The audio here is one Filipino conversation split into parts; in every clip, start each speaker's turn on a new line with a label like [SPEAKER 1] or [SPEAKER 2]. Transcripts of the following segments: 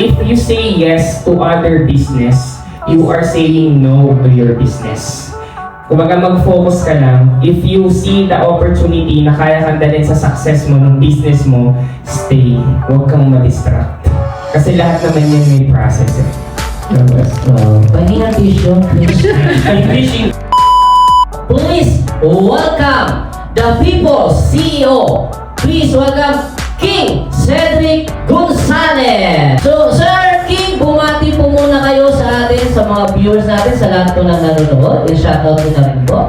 [SPEAKER 1] if you say yes to other business, you are saying no to your business. Kumbaga mag-focus ka lang. If you see the opportunity na kaya kang dalhin sa success mo ng business mo, stay. Huwag kang ma-distract. Kasi lahat naman yan may process eh.
[SPEAKER 2] Pahinga tissue, please. Please welcome the people's CEO. Please welcome King Cedric Gonzalez. So, Sir King, bumati po muna kayo sa atin, sa mga viewers natin, sa lahat po ng nanonood. I-shoutout ko na rin po.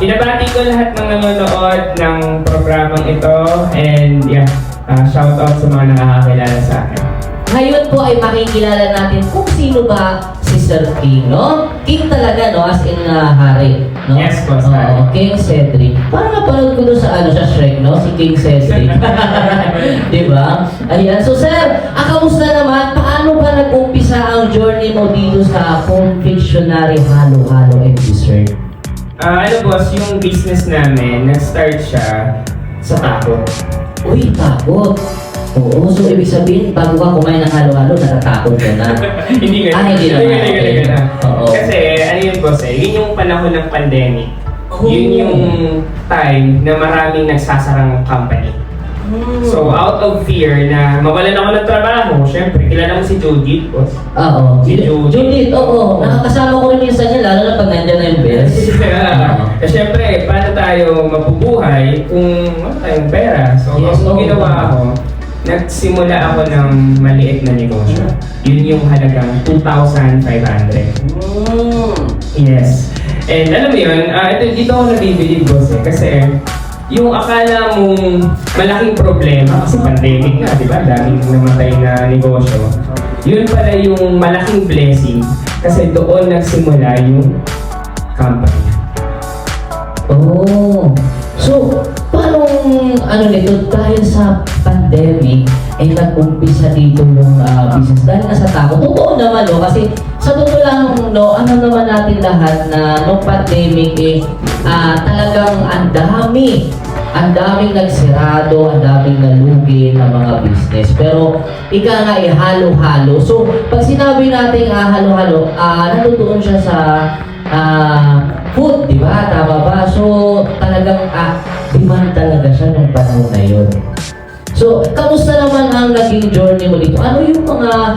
[SPEAKER 1] Binabati ko lahat ng nanonood ng programang ito and shoutout sa mga nakakakilala sa akin.
[SPEAKER 2] Ngayon po ay makikilala natin kung sino ba si Sir King, no? King talaga, no? As in hari, no?
[SPEAKER 1] Yes po,
[SPEAKER 2] Oo, King Cedric. Parang napanood ko doon sa Shrek, no? Si King Cedric. Diba? Ayan. So, Sir, kamusta naman? Paano ba nag-umpisa ang journey mo dito sa confectionery halo-halo and dessert?
[SPEAKER 1] Boss, yung business namin, nag-start siya sa takot.
[SPEAKER 2] Uy, takot. Oo, so ibig sabihin, bago ka kumain ng halo-halo, natatakot ka na.
[SPEAKER 1] Hindi ka
[SPEAKER 2] Hindi naman.
[SPEAKER 1] Hindi ka na.
[SPEAKER 2] Oo.
[SPEAKER 1] Kasi, yun boss yun yung panahon ng pandemic.
[SPEAKER 2] Oh.
[SPEAKER 1] Yun yung time na maraming nagsasarang company. So, out of fear na mawalan ako ng trabaho, syempre, kilala mo si Judith, boss.
[SPEAKER 2] Oo.
[SPEAKER 1] Si
[SPEAKER 2] Judith, oo. Nakakasama ko rin minsan niya, lalo na pag nandiyan na yung bells.
[SPEAKER 1] Syempre, paano tayo mabubuhay kung wala tayong pera? So,
[SPEAKER 2] Yes,
[SPEAKER 1] ang ginawa ko, nagsimula ako ng maliit na negosyo. Yun yung halagang 2,500. Yes. And alam mo yun, dito ako nabibili, boss kasi yung akala mong malaking problema, kasi pandemic na, di ba? Daming namatay na negosyo. Yun pala yung malaking blessing kasi doon nagsimula yung company.
[SPEAKER 2] Oh. So, paano nito dahil sa pandemic ay nag-umpisa dito yung business dahil nasa takot? Totoo naman, no? Kasi sa totoo lang, no, ano naman natin lahat na nung pandemic talagang ang daming nagsirado, ang daming nalugi ng mga business. Pero ika nga halo-halo. So, pag sinabi natin halo-halo, natutuon siya sa food, di ba? Tama ba? So, talagang demand talaga siya nung panahon na yun. So, kamusta naman ang naging journey mo dito? Ano yung mga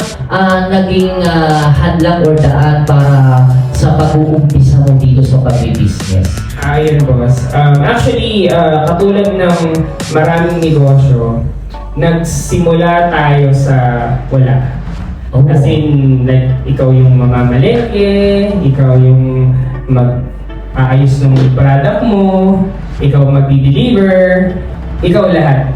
[SPEAKER 2] naging hadlang or daan para sa pag-uumpisa mo dito sa pag-business?
[SPEAKER 1] Ayun, boss. Actually, katulad ng maraming negosyo, nagsimula tayo sa wala.
[SPEAKER 2] Oh.
[SPEAKER 1] As in, like, ikaw yung mamamalengke, ikaw yung mag-aayos ng product mo, ikaw mag-deliver, ikaw lahat.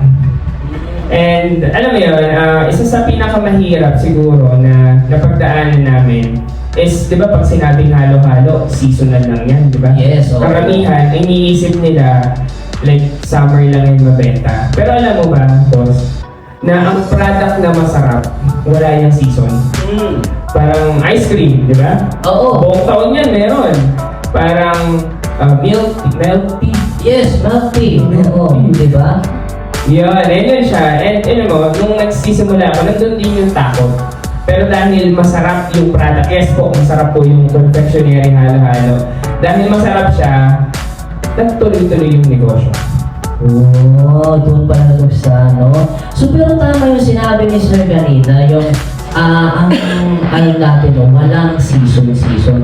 [SPEAKER 1] And alam mo yun, isa sa pinakamahirap siguro na napagdaanan namin is, di ba pag sinabing halo-halo, seasonal lang yan, di ba?
[SPEAKER 2] Yes, okay.
[SPEAKER 1] Karamihan, iniisip nila, like, summer lang yung mabenta. Pero alam mo ba, boss, na ang product na masarap, wala yung season. Parang ice cream, di ba?
[SPEAKER 2] Oo.
[SPEAKER 1] Buong taon yan, meron. Parang milk tea.
[SPEAKER 2] Yes, milk tea. Oo, di ba?
[SPEAKER 1] Yun siya. And alam mo, nung nagsisimula ako, nandun din yung takot. Pero dahil masarap yung product, yes po, masarap po yung confectionery halo-halo. Dahil masarap siya, nagtuloy-tuloy yung negosyo.
[SPEAKER 2] Oh, doon pa nag-umpisa, no? So, pero tama yung sinabi ni Sir kanina, yung ang natin, no, walang season.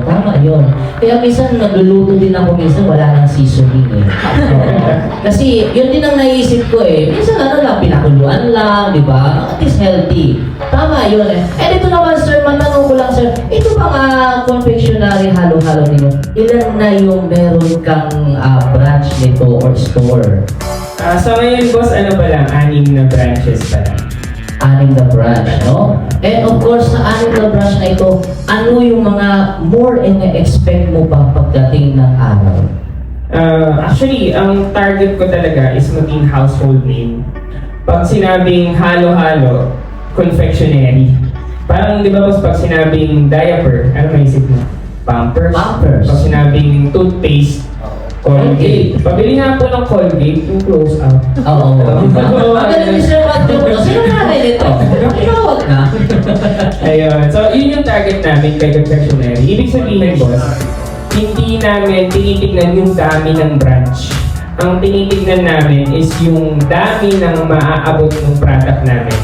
[SPEAKER 2] Tama yun. Kaya minsan nagluluto din ako minsan, wala nang seasoning eh. Kasi yun din ang naisip ko eh. Minsan lang, pinakuluan lang, di ba? At least healthy. Tama yun eh. Eh dito naman sir, matanong ko lang sir, ito bang confectionery halo-halo ninyo? Ilan na yung meron kang branch nito or store?
[SPEAKER 1] So ngayon boss, ano pa lang, 6 na branches pa lang.
[SPEAKER 2] 6 na branch, no? And of course, sa 6 na branch na ito, ano yung mga more expect mo pa pagdating ng araw?
[SPEAKER 1] Actually, ang target ko talaga is maging household name. Pag sinabing halo-halo, confectionery. Parang di ba pag sinabing diaper, ano maisip mo? Pampers.
[SPEAKER 2] Pampers.
[SPEAKER 1] Pag sinabing toothpaste, Colgate. Pabili nga po ng Colgate, yung close up.
[SPEAKER 2] Oo. Ang galing ni Sir Matthew, no? Sino namin ito? Tinawag na.
[SPEAKER 1] Ayun. So, yun yung target namin kay confectionery. Ibig sabihin, boss, hindi namin tinitignan yung dami ng branch. Ang tinitignan namin is yung dami ng maaabot ng product namin.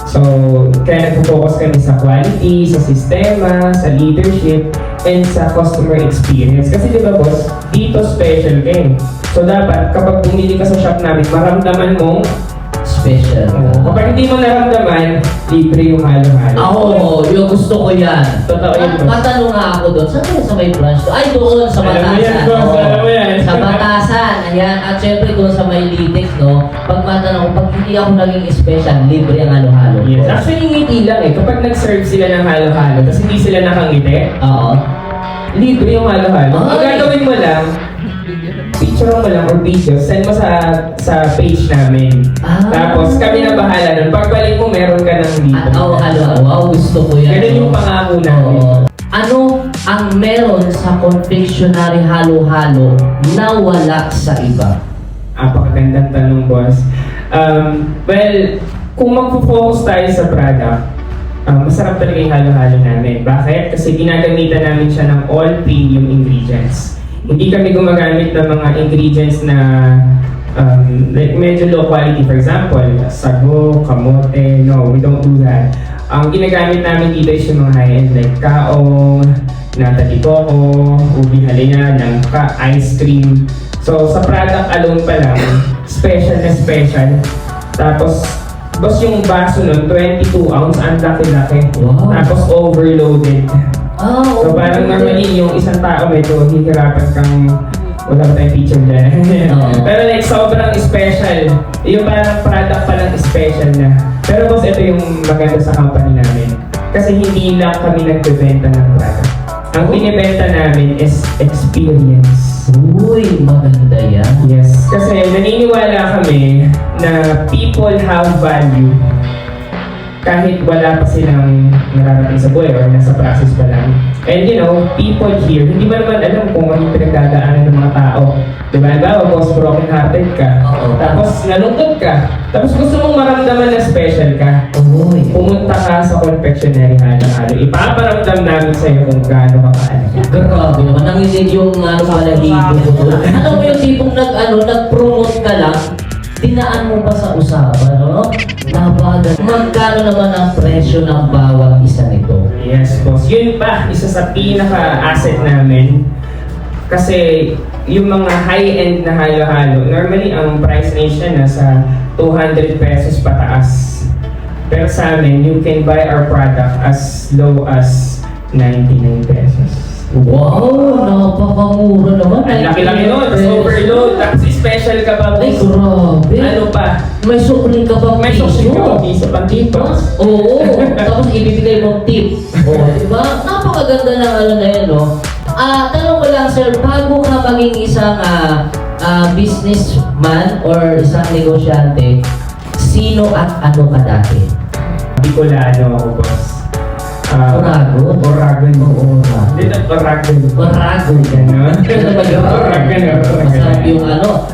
[SPEAKER 1] So, kaya nag-focus kami sa quality, sa sistema, sa leadership, and sa customer experience. Kasi di ba boss, dito special ka eh. So dapat kapag bumili ka sa shop namin, maramdaman mong
[SPEAKER 2] Special.
[SPEAKER 1] kapag hindi mo naramdaman, libre yung halo-halo.
[SPEAKER 2] Ako, yung gusto ko yan.
[SPEAKER 1] Totoo yun, boss.
[SPEAKER 2] Matanong nga ako doon. Saan yun sa may branch? Ay, doon sa
[SPEAKER 1] Alam mo yan,
[SPEAKER 2] Batasan.
[SPEAKER 1] boss.
[SPEAKER 2] Oo.
[SPEAKER 1] Alam mo yan.
[SPEAKER 2] Sa Batasan. Ayan. At syempre doon sa may Litex, no? Pag matanong ko, pag hindi ako naging special, libre ang halo-halo.
[SPEAKER 1] Yes. Actually, ngiti lang eh. Kapag nag-serve sila ng halo-halo, tapos hindi sila nakangiti,
[SPEAKER 2] Oo.
[SPEAKER 1] libre yung halo-halo. Ang
[SPEAKER 2] Ay.
[SPEAKER 1] gagawin mo lang, picture mo lang or video, send mo sa page namin.
[SPEAKER 2] Ah.
[SPEAKER 1] Tapos kami na bahala nun. Pagbalik mo, meron ka ng dito.
[SPEAKER 2] Oo, halo-halo. Wow, gusto ko yan.
[SPEAKER 1] Ganun yung pangako namin.
[SPEAKER 2] Oo. Ano ang meron sa confectionery halo-halo na wala sa iba?
[SPEAKER 1] Apakagandang tanong, boss. Well, kung magpo-focus tayo sa product, masarap talaga yung halo-halo namin. Bakit? Kasi ginagamitan namin siya ng all premium ingredients. Hindi kami gumagamit ng mga ingredients na like medyo low quality. For example, sago, kamote. No, we don't do that. Ang ginagamit namin dito is yung mga high-end like kaong, nata de coco, ubi halaya, langka, ice cream. So, sa product alone pa lang, special na special. Tapos, boss, yung baso nun, 22 ounce, ang laki-laki.
[SPEAKER 2] Wow.
[SPEAKER 1] Tapos, overloaded.
[SPEAKER 2] Ah,
[SPEAKER 1] So, parang normally, yung isang tao medyo hihirapan kang wala ba tayong picture dyan.
[SPEAKER 2] Oo.
[SPEAKER 1] Pero like, sobrang special. Yung parang product pa lang special na. Pero boss, ito yung maganda sa company namin. Kasi hindi lang kami nagbebenta ng product. Ang binibenta namin is experience.
[SPEAKER 2] Uy, maganda yan.
[SPEAKER 1] Yes. Kasi naniniwala kami na people have value kahit wala pa silang nararating sa buhay or nasa process pa lang. And you know, people here, hindi mo naman alam kung ano yung pinagdadaanan ng mga tao. Diba? Halimbawa, boss, broken hearted ka.
[SPEAKER 2] Oo.
[SPEAKER 1] Tapos nalungkot ka. Tapos gusto mong maramdaman na special ka.
[SPEAKER 2] Uy.
[SPEAKER 1] Pumunta ka sa confectionery halo-halo. Ipaparamdam namin sa'yo kung gaano ka kaalaga.
[SPEAKER 2] Grabe naman, nanginig yung balahibo ko doon. Ano mo yung tipong nag-promote ka lang, dinaan mo pa sa usapan, no? Nabagal. Magkano naman ang presyo ng bawat isa nito?
[SPEAKER 1] Yes, boss. Yun pa, isa sa pinaka-asset namin. Kasi yung mga high-end na halo-halo, normally ang price range niya nasa 200 pesos pataas. Pero sa amin, you can buy our product as low as 99 pesos.
[SPEAKER 2] Wow, napakamura naman.
[SPEAKER 1] Ang laki-laki nun, tapos overload, tapos special ka pa,
[SPEAKER 2] Ay,
[SPEAKER 1] boss.
[SPEAKER 2] grabe.
[SPEAKER 1] Ano pa?
[SPEAKER 2] May sukli ka bang
[SPEAKER 1] May sukli ka bang piso pang tipas?
[SPEAKER 2] Oo. Tapos ibibigay mong tip. Oo, diba? Napakaganda ng ano na yun, no? Tanong ko lang, sir, bago ka maging isang businessman or isang negosyante, sino at ano ka dati?
[SPEAKER 1] Bicolano ako, boss.
[SPEAKER 2] Orago?
[SPEAKER 1] Oragon.
[SPEAKER 2] Oo,
[SPEAKER 1] Hindi na Oragon.
[SPEAKER 2] Orago.
[SPEAKER 1] Ganon.
[SPEAKER 2] Oragon. Masarap yung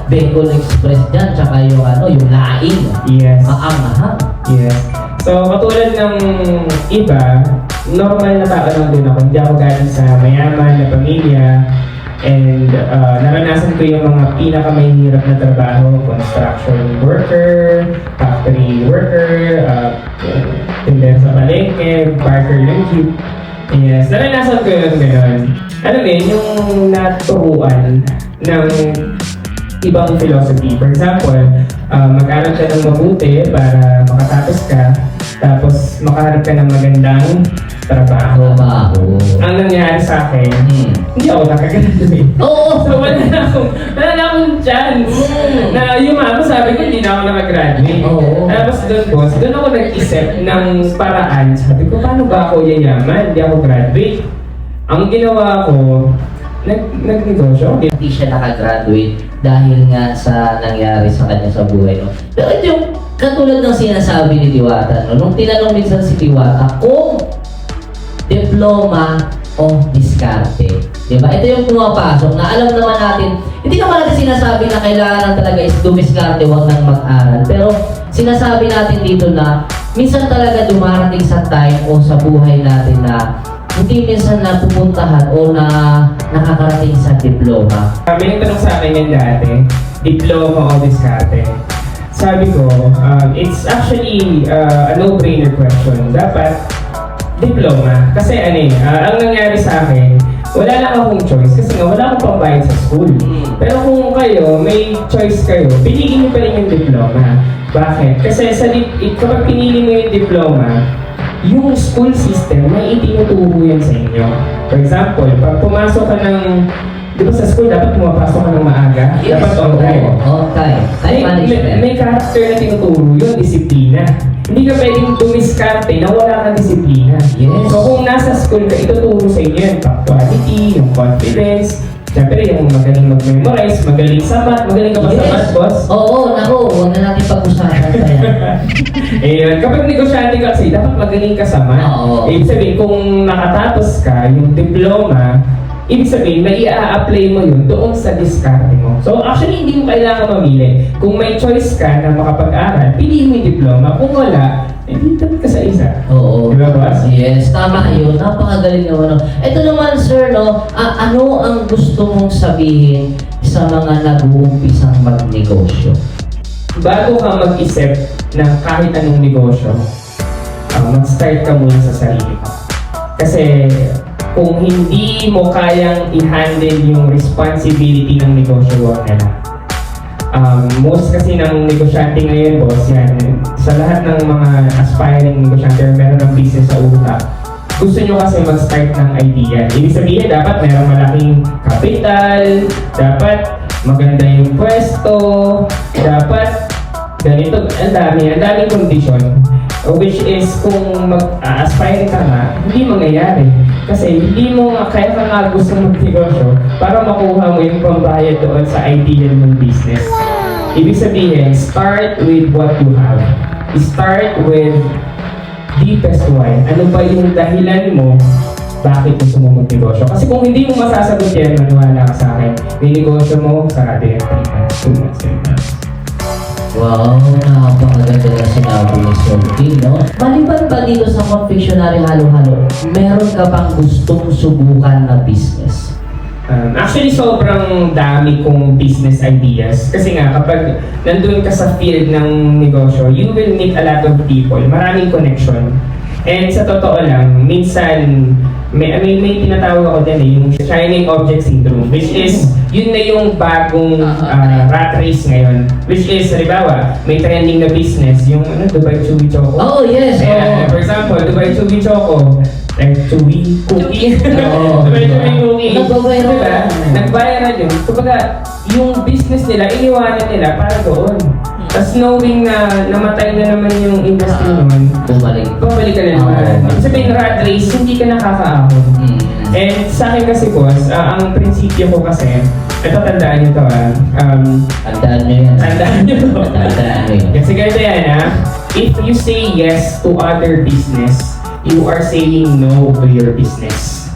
[SPEAKER 2] Bicol Express dyan, tsaka yung yung laing.
[SPEAKER 1] Yes.
[SPEAKER 2] Maanghang.
[SPEAKER 1] Yes. So, katulad ng iba, normal na tao lang din ako. Hindi ako galing sa mayaman na pamilya. And naranasan ko yung mga pinakamahirap na trabaho, construction worker, factory worker, tindera sa palengke, barker ng jeep. Yes, naranasan ko yung gano'n. Alam mo yun, yung naturuan ng ibang philosophy. For example, mag-aral ka ng mabuti para makatapos ka, tapos makaharap ka ng magandang trabaho.
[SPEAKER 2] Trabaho.
[SPEAKER 1] Ang nangyari sa akin, hindi ako nakagraduate.
[SPEAKER 2] Oo.
[SPEAKER 1] So wala na akong chance. Na yung mama sabi ko, hindi na ako nakagraduate.
[SPEAKER 2] Oo.
[SPEAKER 1] Tapos doon, boss, doon ako nag-isip ng paraan. Sabi ko, paano ba ako yayaman? Hindi ako graduate. Ang ginawa ko, nagnegosyo.
[SPEAKER 2] Hindi siya nakagraduate dahil nga sa nangyari sa kanya sa buhay. No? Pero ito yung katulad ng sinasabi ni Diwata. No? Nung tinanong minsan si Diwata kung diploma o diskarte. Diba? Ito yung pumapasok na alam naman natin Hindi naman natin sinasabi na kailangan talaga is dumiskarte, huwag nang mag-aral. Pero sinasabi natin dito na minsan talaga dumarating sa time o sa buhay natin na hindi minsan na pupuntahan o na nakakarating sa diploma.
[SPEAKER 1] May nagtanong sa akin yan dati, diploma o diskarte. Sabi ko, it's actually a no-brainer question. Dapat diploma. Kasi ang nangyari sa akin, wala lang akong choice kasi nga wala akong pambayad sa school. Pero kung kayo, may choice kayo, piliin niyo pa rin yung diploma. Bakit? Kasi kapag pinili mo yung diploma, yung school system, may itinuturo yan sa inyo. For example, pag pumasok ka ng, di ba sa school, dapat pumapasok ka ng maaga?
[SPEAKER 2] Yes,
[SPEAKER 1] Dapat on time.
[SPEAKER 2] on time. Time management.
[SPEAKER 1] May character na tinuturo yun, disiplina. Hindi ka pwedeng dumiskarte na wala kang disiplina.
[SPEAKER 2] Yes.
[SPEAKER 1] So kung nasa school ka, ituturo sa inyo yung punctuality, yung confidence, siyempre yung magaling mag-memorize, magaling sa math, magaling ka ba sa math, boss?
[SPEAKER 2] Oo, naku, huwag na natin pag-usapan pa yan.
[SPEAKER 1] Ayun, kapag negosyante ka kasi, dapat magaling ka sa math.
[SPEAKER 2] Oo.
[SPEAKER 1] Ibig sabihin, kung nakatapos ka, yung diploma, ibig sabihin, may i-apply mo yun doon sa diskarte mo. So actually, hindi mo kailangan mamili. Kung may choice ka na makapag-aral, piliin mo yung diploma. Kung wala, hindi tapos ka sa isa.
[SPEAKER 2] Oo.
[SPEAKER 1] Di ba, boss?
[SPEAKER 2] Yes, tama yun. Napakagaling naman. Ito naman, sir, no, ano ang gusto mong sabihin sa mga nag-uumpisang magnegosyo?
[SPEAKER 1] Bago ka mag-isip ng kahit anong negosyo, mag-start ka muna sa sarili mo. Kasi kung hindi mo kayang i-handle yung responsibility ng negosyo, huwag na lang. Most kasi ng negosyante ngayon, boss, yan, sa lahat ng mga aspiring negosyante, meron ng business sa utak. Gusto nyo kasi mag-start ng idea. Ibig sabihin, dapat meron malaking capital, dapat maganda yung pwesto, dapat ganito, ang daming kondisyon. Which is, kung mag-aspire ka nga, hindi mangyayari. Kasi hindi mo nga, kaya ka nga gusto mag-negosyo para makuha mo yung pambayad doon sa ideal mong business. Ibig sabihin, start with what you have. Start with deepest why. Ano ba yung dahilan mo bakit gusto mo mag-negosyo? Kasi kung hindi mo masasagot yan, maniwala ka sa akin, may negosyo mo, sarado yan 3 months, 2 months, 3 months.
[SPEAKER 2] Wow, napakaganda na sinabi ni Sir King, no? Maliban ba dito sa confectionery halo-halo, meron ka bang gustong subukan na business?
[SPEAKER 1] Actually, sobrang dami kong business ideas. Kasi nga, kapag nandun ka sa field ng negosyo, you will meet a lot of people, maraming connection. And sa totoo lang, minsan, may tinatawag ako din yung shining object syndrome, which is, yun na yung bagong rat race ngayon. Which is, halimbawa, may trending na business, yung Dubai Chewy Choco.
[SPEAKER 2] Oh, yes!
[SPEAKER 1] For example, Dubai Chewy Choco, Chewy Cookie.
[SPEAKER 2] Oo.
[SPEAKER 1] Dubai Chewy Cookie.
[SPEAKER 2] Nagbabayaran.
[SPEAKER 1] Diba? Nagbayaran yun. Kumbaga, yung business nila, iniwanan nila para doon. Tapos knowing na namatay na naman yung industry naman, babalik ka na naman. Ibig sabihin, rat race, hindi ka nakakaahon. And sa akin kasi, boss, ang prinsipyo ko kasi, ito tandaan nyo to
[SPEAKER 2] Tandaan nyo yan.
[SPEAKER 1] Tandaan nyo to.
[SPEAKER 2] Tandaan nyo yan.
[SPEAKER 1] Kasi ganito yan if you say yes to other business, you are saying no to your business.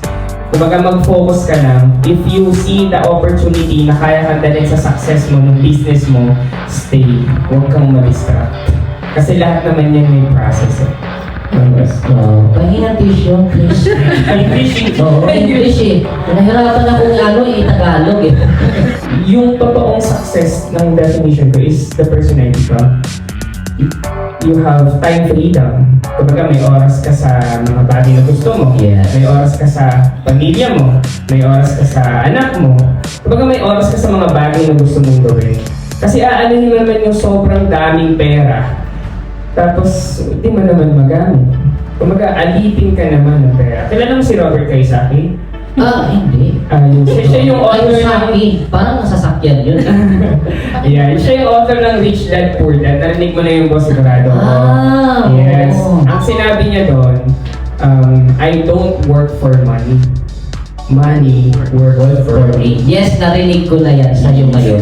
[SPEAKER 1] Kumbaga mag-focus ka lang. If you see the opportunity na kaya kang dalhin sa success mo ng business mo, stay. Huwag kang ma-distract. Kasi lahat naman yan may process
[SPEAKER 2] Pahingi ng tissue, please. Oo, English eh. Nahirapan akong i-Tagalog eh.
[SPEAKER 1] Yung totoong success ng definition ko is the personality ko. You have time freedom. Kumbaga may oras ka sa mga bagay na gusto mo.
[SPEAKER 2] Yeah.
[SPEAKER 1] May oras ka sa pamilya mo. May oras ka sa anak mo. Kumbaga may oras ka sa mga bagay na gusto mong gawin. Kasi aanuhin mo naman yung sobrang daming pera. Tapos, hindi mo naman magamit. Kumbaga, alipin ka naman ng pera. Kilala mo si Robert Kiyosaki?
[SPEAKER 2] Hindi.
[SPEAKER 1] Siya yung author ng...
[SPEAKER 2] Parang nasasakyan yun.
[SPEAKER 1] Yeah, siya yung author ng Rich Dad Poor Dad. Narinig mo na yung boss sigurado ko. Yes.
[SPEAKER 2] Oo.
[SPEAKER 1] Ang sinabi niya doon, I don't work for money. money work for me.
[SPEAKER 2] Yes, narinig ko na yan sa'yo ngayon.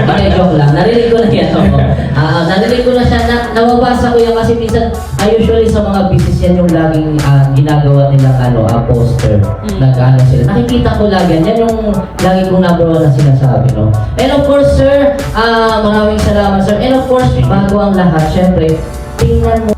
[SPEAKER 2] Okay, joke lang. Narinig ko na yan. Oo. Narinig ko na siya. Nababasa ko yan kasi minsan, usually sa mga business yan yung laging ginagawa nilang poster. Nag-ano sila. Nakikita ko lagi yan. Yan yung lagi kong number one na sinasabi, no? And of course, sir, maraming salamat, sir. And of course, bago ang lahat, syempre, tingnan mo